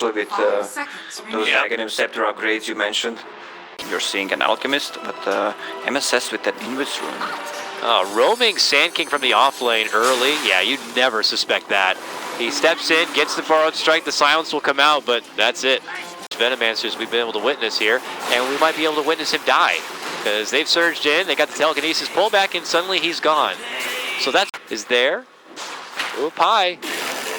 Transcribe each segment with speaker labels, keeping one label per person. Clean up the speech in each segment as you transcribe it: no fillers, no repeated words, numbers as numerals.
Speaker 1: with those Aghanim Scepter upgrades you mentioned. You're seeing an Alchemist, but MSS with that Invis rune.
Speaker 2: Roaming Sand King from the off lane early. Yeah, you'd never suspect that. He steps in, gets the Borrowed Strike, the silence will come out, but that's it. Venomancers we've been able to witness here, and we might be able to witness him die, because they've surged in, they got the telekinesis pullback, and suddenly he's gone. So that is there. Ooh, Pi.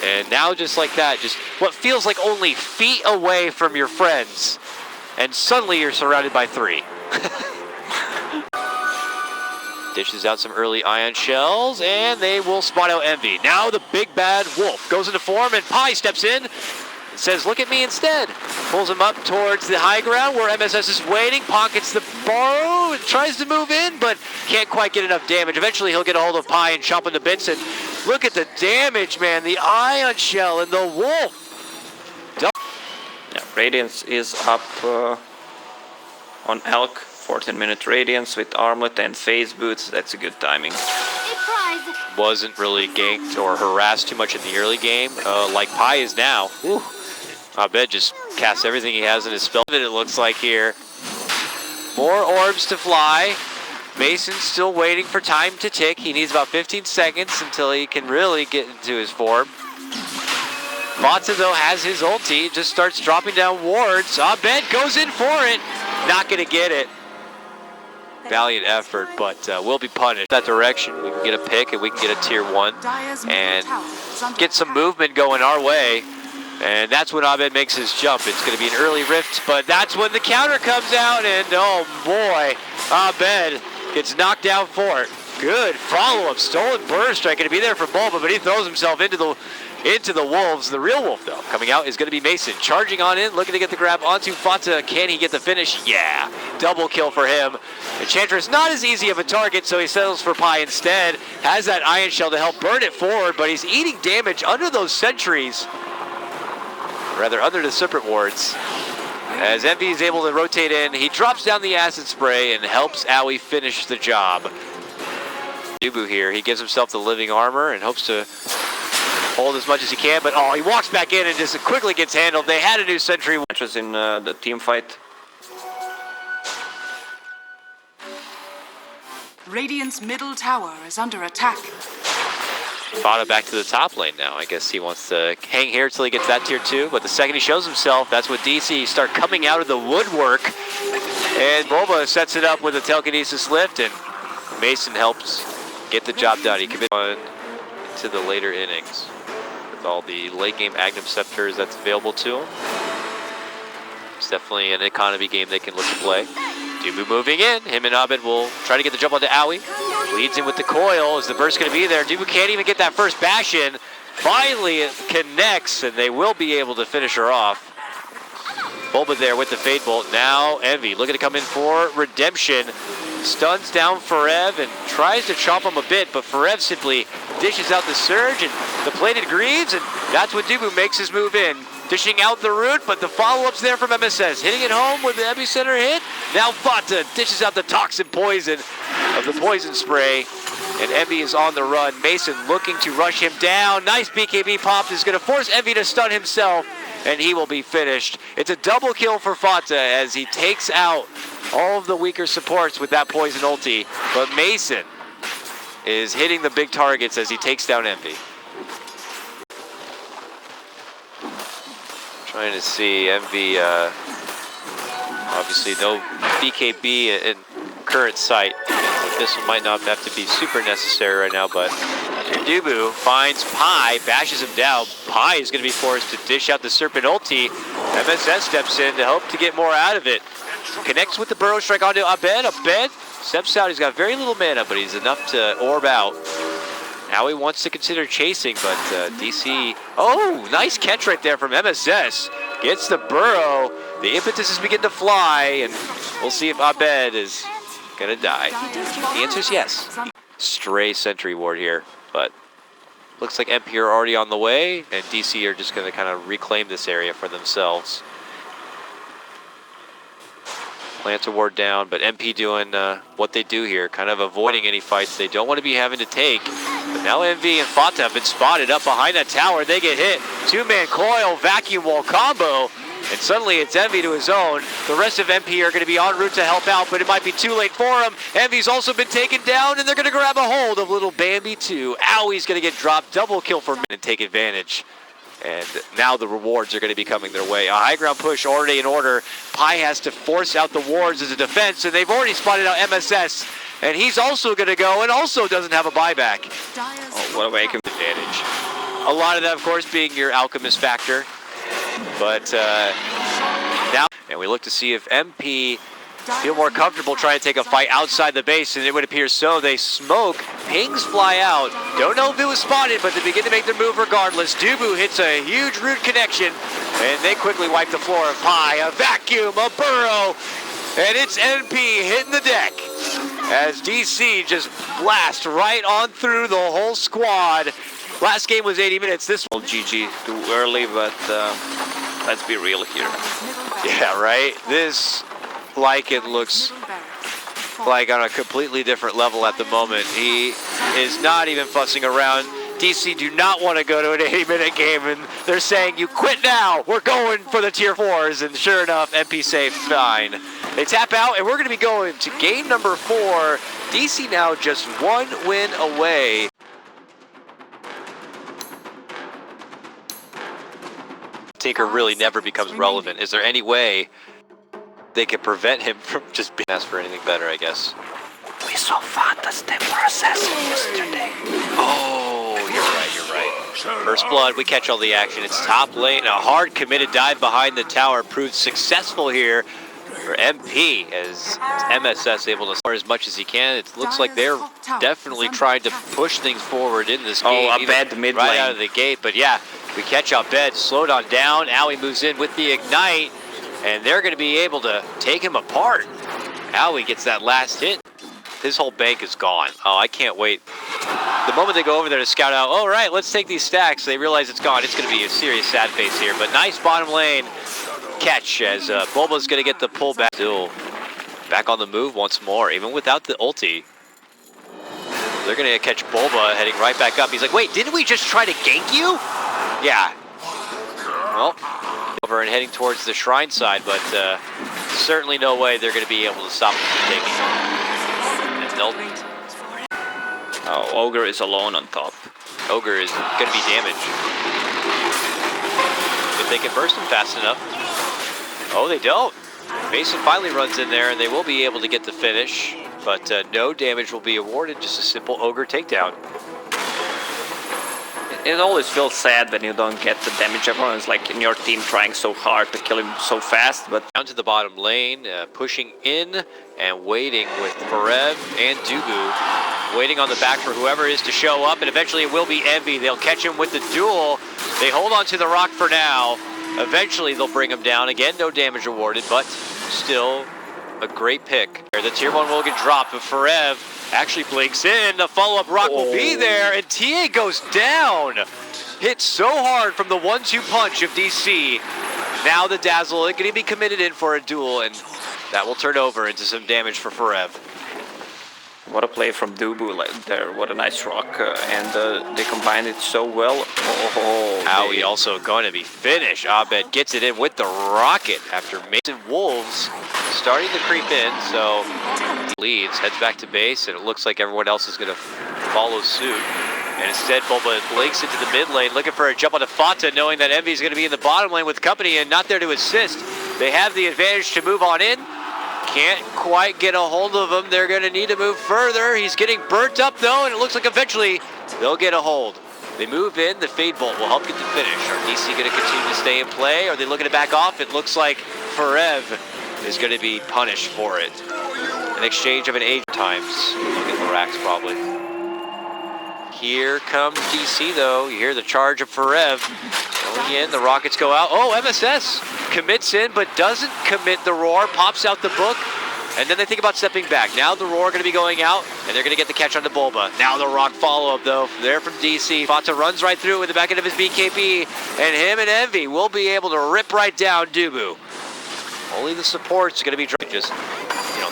Speaker 2: And now just like that, just what feels like only feet away from your friends, and suddenly you're surrounded by 3. Dishes out some early ion shells, and they will spot out Envy. Now the big bad wolf goes into form, and Pi steps in and says, look at me instead. Pulls him up towards the high ground where MSS is waiting, pockets the Borrow, and tries to move in, but can't quite get enough damage. Eventually he'll get a hold of Pi and chop him to bits, and look at the damage, man. The ion shell and the wolf.
Speaker 1: Yeah, Radiance is up on Elk. 14-minute Radiance with Armlet and Phase Boots. That's a good timing.
Speaker 2: Wasn't really ganked or harassed too much in the early game, like Pi is now. Whew. Abed just casts everything he has in his spell. It looks like here. More orbs to fly. Mason's still waiting for time to tick. He needs about 15 seconds until he can really get into his form. FATA though has his ulti, just starts dropping down wards. Abed goes in for it. Not gonna get it. Valiant effort, but will be punished. That direction, we can get a pick and we can get a tier 1 and get some movement going our way. And that's when Abed makes his jump. It's going to be an early rift, but that's when the counter comes out, and oh boy, Abed gets knocked down for it. Good follow-up, stolen burst strike, going to be there for BuLba, but he throws himself into the wolves. The real wolf, though, coming out is going to be Mason. Charging on in, looking to get the grab onto FATA. Can he get the finish? Yeah, double kill for him. Enchantress not as easy of a target, so he settles for Pi instead. Has that Ion Shell to help burn it forward, but he's eating damage under those sentries. Rather, under the Serpent Wards. As Envy is able to rotate in, he drops down the Acid Spray and helps Owie finish the job. Dubu here, he gives himself the living armor and hopes to hold as much as he can, but oh, he walks back in and just quickly gets handled. They had a new sentry.
Speaker 1: Matches in the team fight.
Speaker 3: Radiant's middle tower is under attack.
Speaker 2: FATA back to the top lane now. I guess he wants to hang here till he gets that tier 2, but the second he shows himself, that's when DC start coming out of the woodwork. And BuLba sets it up with a telekinesis lift, and Mason helps get the job done. He commits on into the later innings with all the late game Aghanim Scepters that's available to him. It's definitely an economy game they can look to play. Dubu moving in. Him and Abed will try to get the jump onto Owie. Leads in with the coil. Is the burst going to be there? Dubu can't even get that first bash in. Finally it connects, and they will be able to finish her off. BuLba there with the Fade Bolt. Now Envy looking to come in for redemption. Stuns down Forev and tries to chop him a bit, but Forev simply dishes out the Surge and the Plated Greaves, and that's when Dubu makes his move in. Dishing out the root, but the follow-up's there from MSS. Hitting it home with the epicenter hit. Now FATA dishes out the toxin poison of the poison spray, and Envy is on the run. Mason looking to rush him down. Nice BKB pop is going to force Envy to stun himself, and he will be finished. It's a double kill for FATA as he takes out all of the weaker supports with that poison ulti, but Mason is hitting the big targets as he takes down Envy. Trying to see Envy, obviously no BKB in current sight. This one might not have to be super necessary right now, but Dubu finds Pi, bashes him down. Pi is going to be forced to dish out the Serpent ulti. MSS steps in to hope to get more out of it. Connects with the Burrow Strike onto Abed. Abed steps out. He's got very little mana, but he's enough to orb out. Now he wants to consider chasing, but DC... Oh, nice catch right there from MSS. Gets the Burrow. The impetus is beginning to fly, and we'll see if Abed is going to die. The answer is yes. Stray Sentry Ward here, but looks like MP are already on the way, and DC are just going to kind of reclaim this area for themselves. Lance Award down, but MP doing what they do here, kind of avoiding any fights they don't want to be having to take. But now EnVy and FATA have been spotted up behind that tower. They get hit. Two-man coil, vacuum wall combo, and suddenly it's EnVy to his own. The rest of MP are going to be en route to help out, but it might be too late for him. EnVy's also been taken down, and they're going to grab a hold of little Bambi too. Owie's going to get dropped. Double kill for and take advantage. And now the rewards are going to be coming their way. A high ground push already in order. Pi has to force out the wards as a defense, and they've already spotted out MSS. And he's also going to go and also doesn't have a buyback.
Speaker 1: Oh, what a wake of
Speaker 2: Advantage. A lot of that, of course, being your Alchemist factor. But now, and we look to see if MP feel more comfortable trying to take a fight outside the base, and it would appear so. They smoke, pings fly out. Don't know if it was spotted, but they begin to make their move regardless. Dubu hits a huge root connection, and they quickly wipe the floor of Pi. A vacuum, a burrow, and it's NP hitting the deck as DC just blast right on through the whole squad. Last game was 80 minutes. This
Speaker 1: one, GG too early, but let's be real here.
Speaker 2: Yeah, right? This, like, it looks like on a completely different level at the moment. He is not even fussing around. DC do not want to go to an 80-minute game, and they're saying, you quit now. We're going for the tier 4s, and sure enough, MP say fine. They tap out, and we're going to be going to game number 4. DC now just one win away. Tinker really never becomes relevant. Is there any way they could prevent him from just being asked for anything better, I guess?
Speaker 1: We saw FATA's temper assassin yesterday.
Speaker 2: Oh, you're right. First blood, we catch all the action. It's top lane. A hard committed dive behind the tower proved successful here for MP as MSS able to score as much as he can. It looks like they're definitely trying to push things forward in this game.
Speaker 1: Oh, Abed mid
Speaker 2: right
Speaker 1: lane.
Speaker 2: Out of the gate, but yeah, we catch Abed, slowed on down. Owie moves in with the ignite, and they're going to be able to take him apart. Owie gets that last hit. His whole bank is gone. Oh, I can't wait. The moment they go over there to scout out, all right, let's take these stacks, they realize it's gone. It's going to be a serious sad face here, but nice bottom lane catch as BuLba's going to get the pullback. Still back on the move once more, even without the ulti. They're going to catch BuLba heading right back up. He's like, wait, didn't we just try to gank you? Yeah. Well, over and heading towards the shrine side, but certainly no way they're going to be able to stop him from taking it.
Speaker 1: Oh, Ogre is alone on top.
Speaker 2: Ogre is going to be damaged. If they can burst him fast enough. Oh, they don't. Mason finally runs in there, and they will be able to get the finish, but no damage will be awarded, just a simple Ogre takedown.
Speaker 1: It always feels sad when you don't get the damage. Everyone's like in your team trying so hard to kill him so fast, but
Speaker 2: down to the bottom lane, pushing in and waiting with Forev and Dubu, waiting on the back for whoever is to show up, and eventually it will be EnVy. They'll catch him with the duel. They hold on to the rock for now. Eventually they'll bring him down. Again, no damage awarded, but still a great pick. The tier 1 will get dropped, but Forev actually blinks in. The follow-up rock will be there, and TA goes down. Hit so hard from the 1-2 punch of DC. Now the Dazzle is going to be committed in for a duel, and that will turn over into some damage for Forev.
Speaker 1: What a play from Dubu there. What a nice rock. And they combined it so well. Oh,
Speaker 2: Owie also going to be finished. Abed gets it in with the rocket after Mason Wolves starting to creep in. So leads, heads back to base, and it looks like everyone else is going to follow suit. And instead, BuLba blinks into the mid lane, looking for a jump onto FATA, knowing that EnVy is going to be in the bottom lane with company and not there to assist. They have the advantage to move on in. Can't quite get a hold of him. They're going to need to move further. He's getting burnt up, though, and it looks like eventually they'll get a hold. They move in. The Fade Bolt will help get the finish. Are DC going to continue to stay in play? Are they looking to back off? It looks like Forev is going to be punished for it. An exchange of an 8 times. Look at the racks, probably. Here comes DC, though. You hear the charge of Forev. Going in, the rockets go out. Oh, MSS commits in, but doesn't commit the roar. Pops out the book, and then they think about stepping back. Now the roar going to be going out, and they're going to get the catch on the BuLba. Now the rock follow-up, though, there from DC. FATA runs right through it with the back end of his BKB, and him and EnVy will be able to rip right down Dubu. Only the support's going to be just,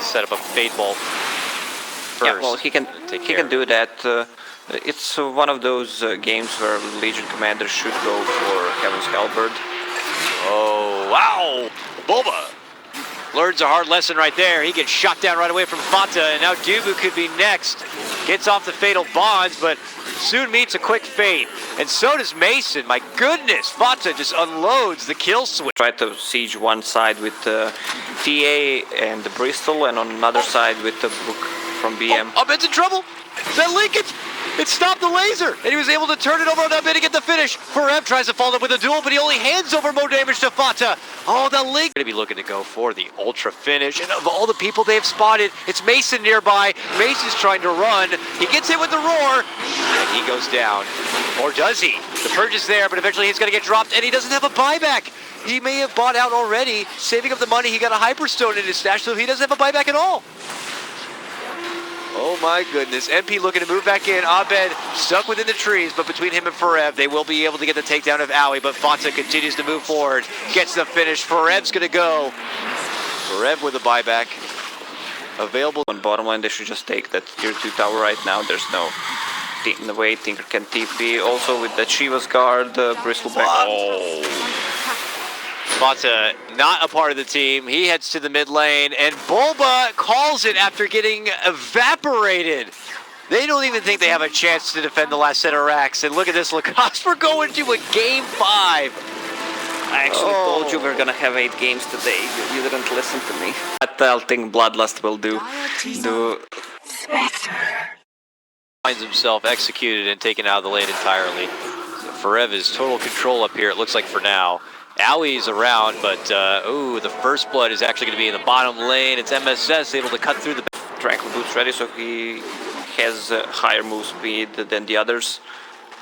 Speaker 2: set up a fade ball first.
Speaker 1: Yeah, well, he can do that. It's one of those games where Legion Commander should go for Heaven's Halberd.
Speaker 2: Oh, wow! BuLba learns a hard lesson right there. He gets shot down right away from FATA, and now Dubu could be next. Gets off the fatal bonds, but soon meets a quick fade. And so does Mason. My goodness, FATA just unloads the kill switch.
Speaker 1: Try to siege one side with TA and the Bristol, and on another side with the Book from BM.
Speaker 2: Oh, Abed's in trouble. That link, it stopped the laser, and he was able to turn it over on Abed to get the finish. Forev tries to follow up with a duel, but he only hands over more damage to FATA. Oh, the link. Going to be looking to go for the ultra finish, and of all the people they've spotted, it's Mason nearby. Mason's trying to run. He gets hit with the roar, and he goes down. Or does he? The purge is there, but eventually he's going to get dropped, and he doesn't have a buyback. He may have bought out already, saving up the money. He got a Hyperstone in his stash, so he doesn't have a buyback at all. Oh my goodness, MP looking to move back in. Abed stuck within the trees, but between him and Forev, they will be able to get the takedown of Owie, but FATA continues to move forward, gets the finish. Forev's gonna go. Forev with a buyback available.
Speaker 1: On bottom line, they should just take that tier 2 tower right now. There's no in the way. Tinker can TP. Also with that Shiva's guard, Bristol back.
Speaker 2: Oh. FATA not a part of the team. He heads to the mid lane, and BuLba calls it after getting evaporated. They don't even think they have a chance to defend the last set of racks. And look at this, Lacoste, we're going to a game 5.
Speaker 1: I actually told you we're gonna have 8 games today. You didn't listen to me. I think Bloodlust will do.
Speaker 2: Finds himself executed and taken out of the lane entirely. So Forev is total control up here, it looks like for now. Owie's around, but the first blood is actually going to be in the bottom lane. It's MSS able to cut through the...
Speaker 1: Tranquil Boots ready, so he has higher move speed than the others.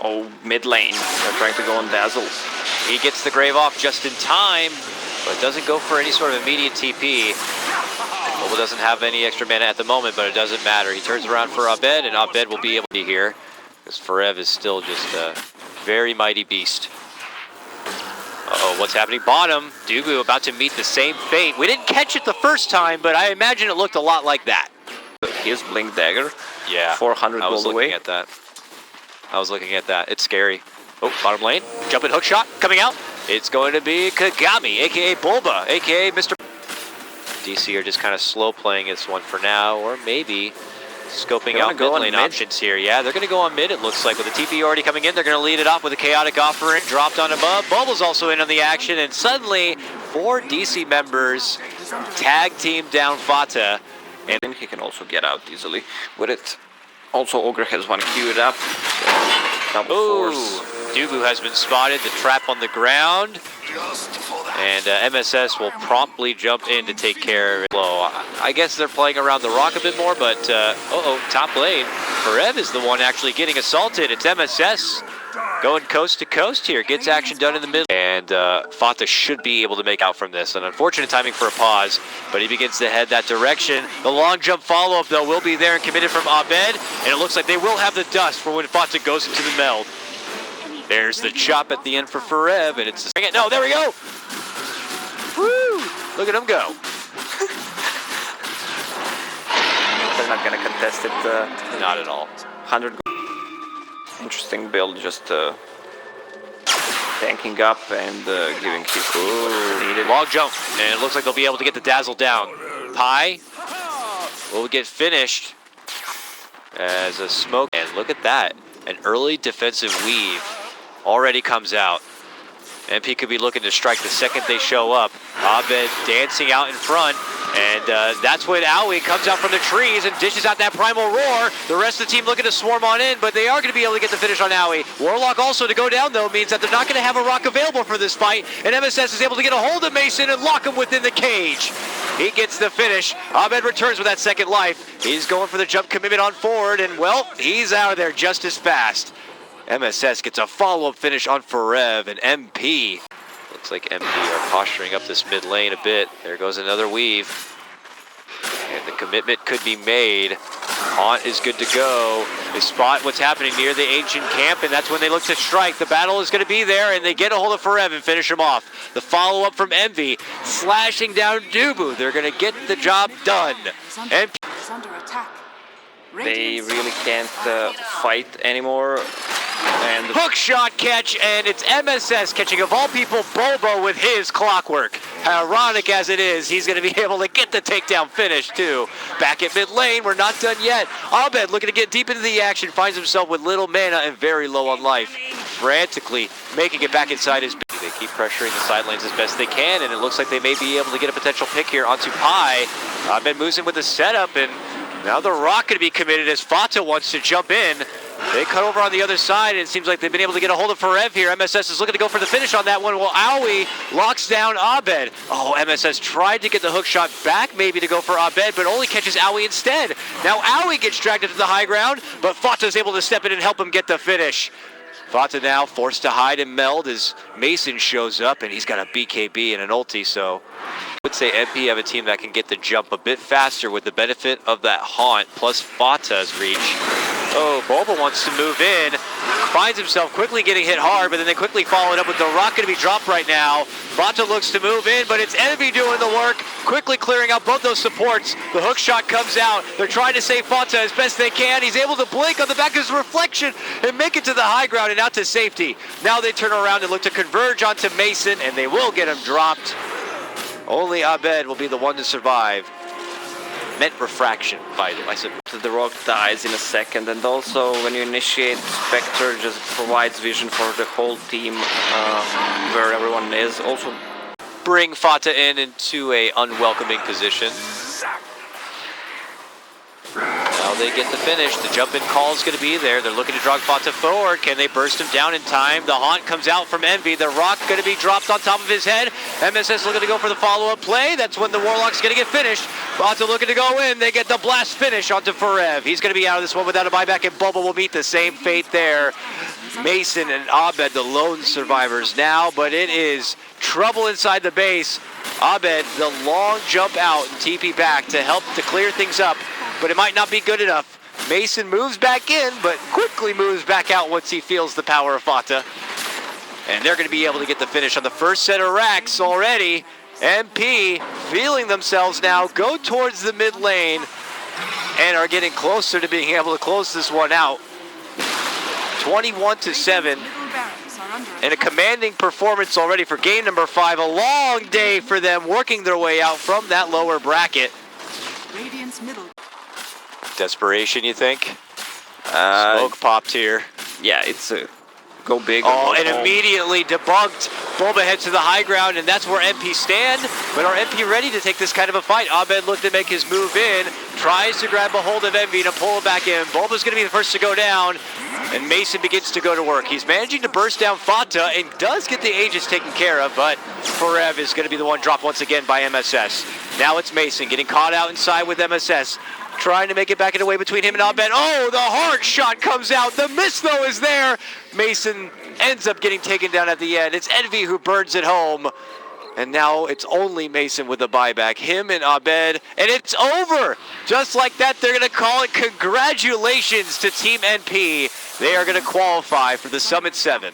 Speaker 1: Oh, mid lane, they're trying to go on Dazzle.
Speaker 2: He gets the Grave off just in time, but doesn't go for any sort of immediate TP. BuLba doesn't have any extra mana at the moment, but it doesn't matter. He turns around for Abed, and Abed will be able to be here, because Forev is still just a very mighty beast. Uh-oh, what's happening? Bottom, Dubu about to meet the same fate. We didn't catch it the first time, but I imagine it looked a lot like that.
Speaker 1: His Blink Dagger,
Speaker 2: yeah,
Speaker 1: 400
Speaker 2: I was
Speaker 1: gold
Speaker 2: looking
Speaker 1: away.
Speaker 2: at that. I was looking at that. It's scary. Oh, bottom lane, jumping hook shot, coming out. It's going to be Kagami, aka BuLba, aka Mr. DC are just kind of slow playing this one for now, or maybe scoping out mid lane options here. Yeah, they're going to go on mid, it looks like. With the TP already coming in, they're going to lead it off with a chaotic offering. Dropped on above. BuLba's also in on the action, and suddenly 4 DC members tag team down FATA.
Speaker 1: And he can also get out easily with it. Also, Ogre has one queued up. Double force.
Speaker 2: Dubu has been spotted. The trap on the ground. And MSS will promptly jump in to take care of it. Well, I guess they're playing around the rock a bit more, but top lane. Forev is the one actually getting assaulted. It's MSS going coast to coast here. Gets action done in the middle. And FATA should be able to make out from this. An unfortunate timing for a pause, but he begins to head that direction. The long jump follow-up, though, will be there and committed from Abed. And it looks like they will have the dust for when FATA goes into the meld. There's the chop at the end for Forev, and it's a... No, there we go! Woo! Look at him go.
Speaker 1: They're not gonna contest it.
Speaker 2: Not at all.
Speaker 1: 100 gold. Interesting build, just tanking up and giving his needed.
Speaker 2: Long jump, and it looks like they'll be able to get the Dazzle down. Pi will get finished as a smoke. And look at that. An early defensive weave already comes out. MP could be looking to strike the second they show up. Abed dancing out in front, and that's when Owie comes out from the trees and dishes out that primal roar. The rest of the team looking to swarm on in, but they are going to be able to get the finish on Owie. Warlock also to go down, though, means that they're not going to have a rock available for this fight, and MSS is able to get a hold of Mason and lock him within the cage. He gets the finish. Abed returns with that second life. He's going for the jump commitment on forward, and, well, he's out of there just as fast. MSS gets a follow-up finish on Forev, and MP. Looks like MP are posturing up this mid lane a bit. There goes another weave. And the commitment could be made. Haunt is good to go. They spot what's happening near the ancient camp, and that's when they look to strike. The battle is going to be there, and they get a hold of Forev and finish him off. The follow-up from Envy, slashing down Dubu. They're going to get the job done. And
Speaker 3: Is under attack.
Speaker 1: They really can't fight anymore. And
Speaker 2: hook shot catch, and it's MSS catching, of all people, BuLba with his clockwork. Ironic as it is, he's going to be able to get the takedown finish, too. Back at mid lane, we're not done yet. Abed looking to get deep into the action, finds himself with little mana and very low on life. Frantically making it back inside his... They keep pressuring the side lanes as best they can, and it looks like they may be able to get a potential pick here onto Pi. Abed moves in with the setup, and now the Rock going to be committed as FATA wants to jump in. They cut over on the other side, and it seems like they've been able to get a hold of Forev here. MSS is looking to go for the finish on that one, while Aoi locks down Abed. Oh, MSS tried to get the hook shot back, maybe to go for Abed, but only catches Aoi instead. Now Aoi gets dragged into the high ground, but FATA is able to step in and help him get the finish. FATA now forced to hide and meld as Mason shows up, and he's got a BKB and an ulti, so I would say MP have a team that can get the jump a bit faster with the benefit of that haunt, plus FATA's reach. Oh, BuLba wants to move in, finds himself quickly getting hit hard, but then they quickly follow it up with the Rock going to be dropped right now. FATA looks to move in, but it's Envy doing the work, quickly clearing out both those supports. The hook shot comes out. They're trying to save FATA as best they can. He's able to blink on the back of his reflection and make it to the high ground and out to safety. Now they turn around and look to converge onto Mason, and they will get him dropped. Only Abed will be the one to survive. Meant refraction by the, I said.
Speaker 1: the Rock dies in a second, and also when you initiate Spectre, just provides vision for the whole team where everyone is. Also
Speaker 2: bring FATA into a unwelcoming position. Now they get the finish. The jump-in call is going to be there. They're looking to drag FATA forward. Can they burst him down in time? The haunt comes out from Envy. The Rock going to be dropped on top of his head. MSS looking to go for the follow-up play. That's when the Warlock's going to get finished. FATA looking to go in. They get the blast finish onto Forev. He's going to be out of this one without a buyback, and BuLba will meet the same fate there. Mason and Abed, the lone survivors now, but it is trouble inside the base. Abed, the long jump out and TP back to help to clear things up, but it might not be good enough. Mason moves back in, but quickly moves back out once he feels the power of FATA. And they're going to be able to get the finish on the first set of racks already. MP feeling themselves now, go towards the mid lane, and are getting closer to being able to close this one out. 21-7. And a commanding performance already for game number 5. A long day for them, working their way out from that lower bracket.
Speaker 3: Radiant's middle.
Speaker 2: Desperation, you think? Smoke popped here.
Speaker 1: yeah, it's a go big.
Speaker 2: Oh, and immediately debunked. BuLba heads to the high ground, and that's where MP stand. But are MP ready to take this kind of a fight? Abed looked to make his move in, tries to grab a hold of Envy to pull it back in. BuLba's going to be the first to go down, and Mason begins to go to work. He's managing to burst down FATA and does get the Aegis taken care of, but Forev is going to be the one dropped once again by MSS. Now it's Mason getting caught out inside with MSS. Trying to make it back in the way between him and Abed. Oh, the hard shot comes out. The miss, though, is there. Mason ends up getting taken down at the end. It's Envy who burns it home. And now it's only Mason with the buyback. Him and Abed. And it's over. Just like that, they're going to call it congratulations to Team NP. They are going to qualify for the Summit 7.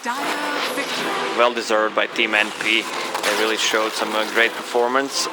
Speaker 3: Dire victory.
Speaker 1: Well deserved by Team NP. They really showed some great performance.